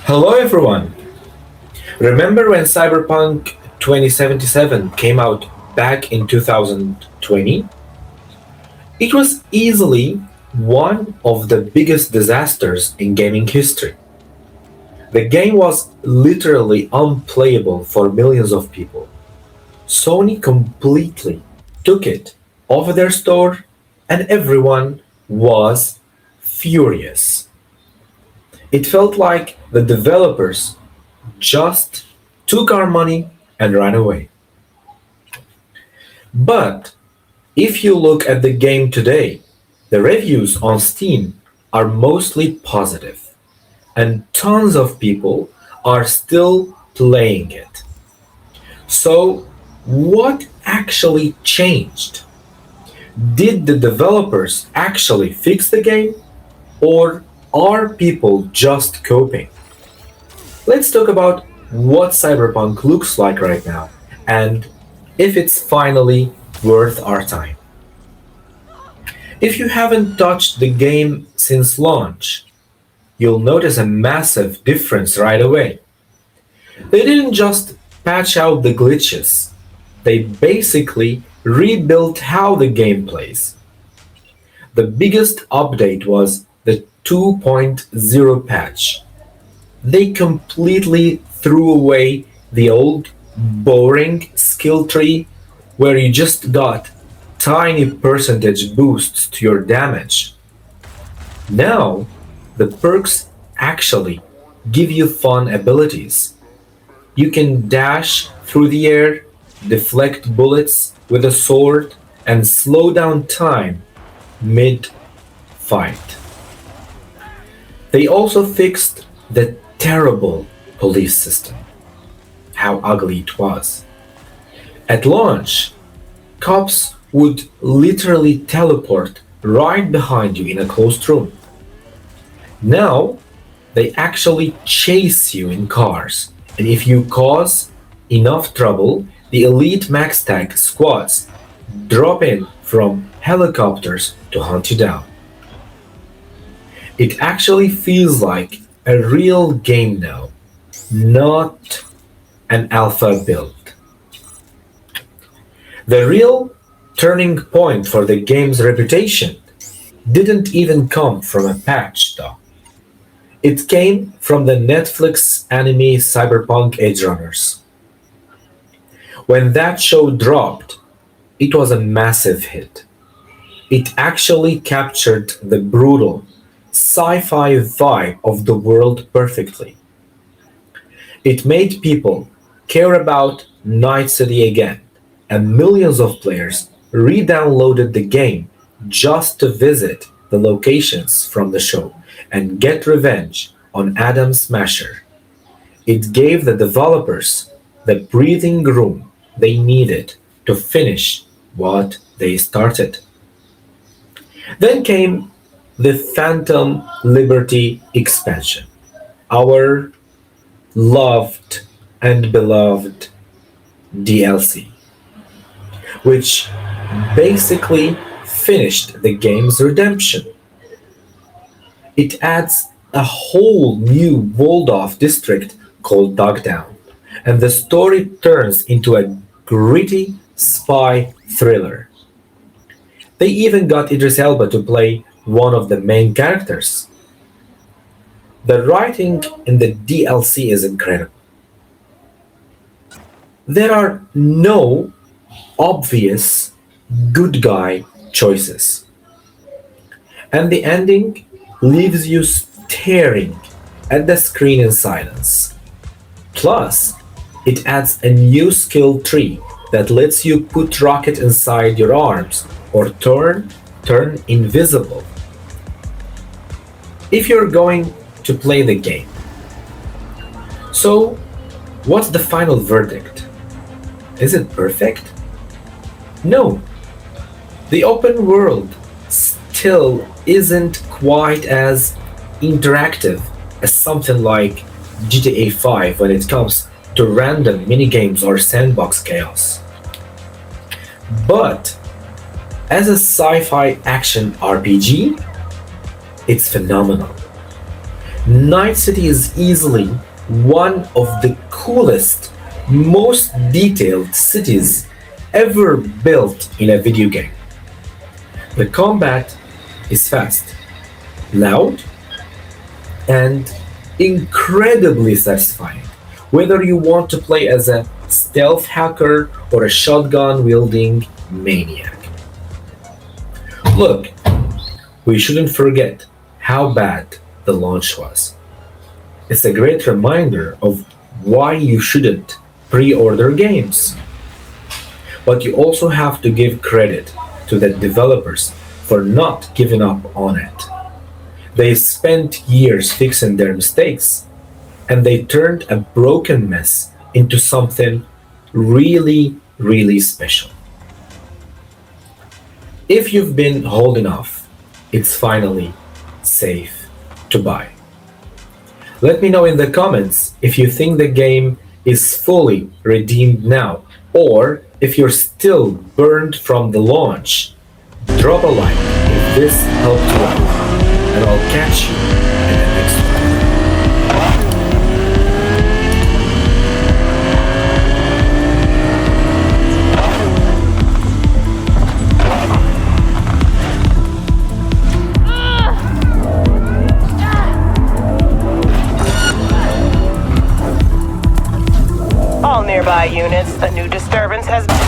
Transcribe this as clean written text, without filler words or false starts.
Hello everyone! Remember when Cyberpunk 2077 came out back in 2020? It was easily one of the biggest disasters in gaming history. The game was literally unplayable for millions of people. Sony completely took it off their store and everyone was furious. It felt like the developers just took our money and ran away. But if you look at the game today, the reviews on Steam are mostly positive, and tons of people are still playing it. So, what actually changed? Did the developers actually fix the game, or are people just coping? Let's talk about what Cyberpunk looks like right now and if it's finally worth our time. If you haven't touched the game since launch, you'll notice a massive difference right away. They didn't just patch out the glitches, they basically rebuilt how the game plays. The biggest update was the 2.0 patch. They completely threw away the old, boring skill tree where you just got tiny percentage boosts to your damage. Now, the perks actually give you fun abilities. You can dash through the air, deflect bullets with a sword, and slow down time mid fight. They also fixed the terrible police system. How ugly it was. At launch, cops would literally teleport right behind you in a closed room. Now, they actually chase you in cars, and if you cause enough trouble, the elite max tag squads drop in from helicopters to hunt you down. It actually feels like a real game now, not an alpha build. The real turning point for the game's reputation didn't even come from a patch, though. It came from the Netflix anime Cyberpunk Edge Runners. When that show dropped, it was a massive hit. It actually captured the brutal sci-fi vibe of the world perfectly. It made people care about Night City again, and millions of players re-downloaded the game just to visit the locations from the show and get revenge on Adam Smasher. It gave the developers the breathing room they needed to finish what they started. Then came the Phantom Liberty expansion, our loved and beloved DLC, which basically finished the game's redemption. It adds a whole new walled off district called Dogtown, and the story turns into a gritty spy thriller. They even got Idris Elba to play one of the main characters. The writing in the DLC is incredible. There are no obvious good guy choices, and the ending leaves you staring at the screen in silence. Plus, it adds a new skill tree that lets you put rocket inside your arms or turn invisible if you're going to play the game. So, what's the final verdict? Is it perfect? No. The open world still isn't quite as interactive as something like GTA 5 when it comes to random minigames or sandbox chaos. But as a sci fi action RPG, it's phenomenal. Night City is easily one of the coolest, most detailed cities ever built in a video game. The combat is fast, loud, and incredibly satisfying. Whether you want to play as a stealth hacker or a shotgun wielding maniac. Look, we shouldn't forget how bad the launch was. It's a great reminder of why you shouldn't pre order games. But you also have to give credit to the developers for not giving up on it. They spent years fixing their mistakes, and they turned a broken mess into something really, really special. If you've been holding off, it's finally safe to buy. Let me know in the comments if you think the game is fully redeemed now, or if you're still burned from the launch. Drop a like if this helped you out, and I'll catch you in the next one. All nearby units, a new disturbance has been...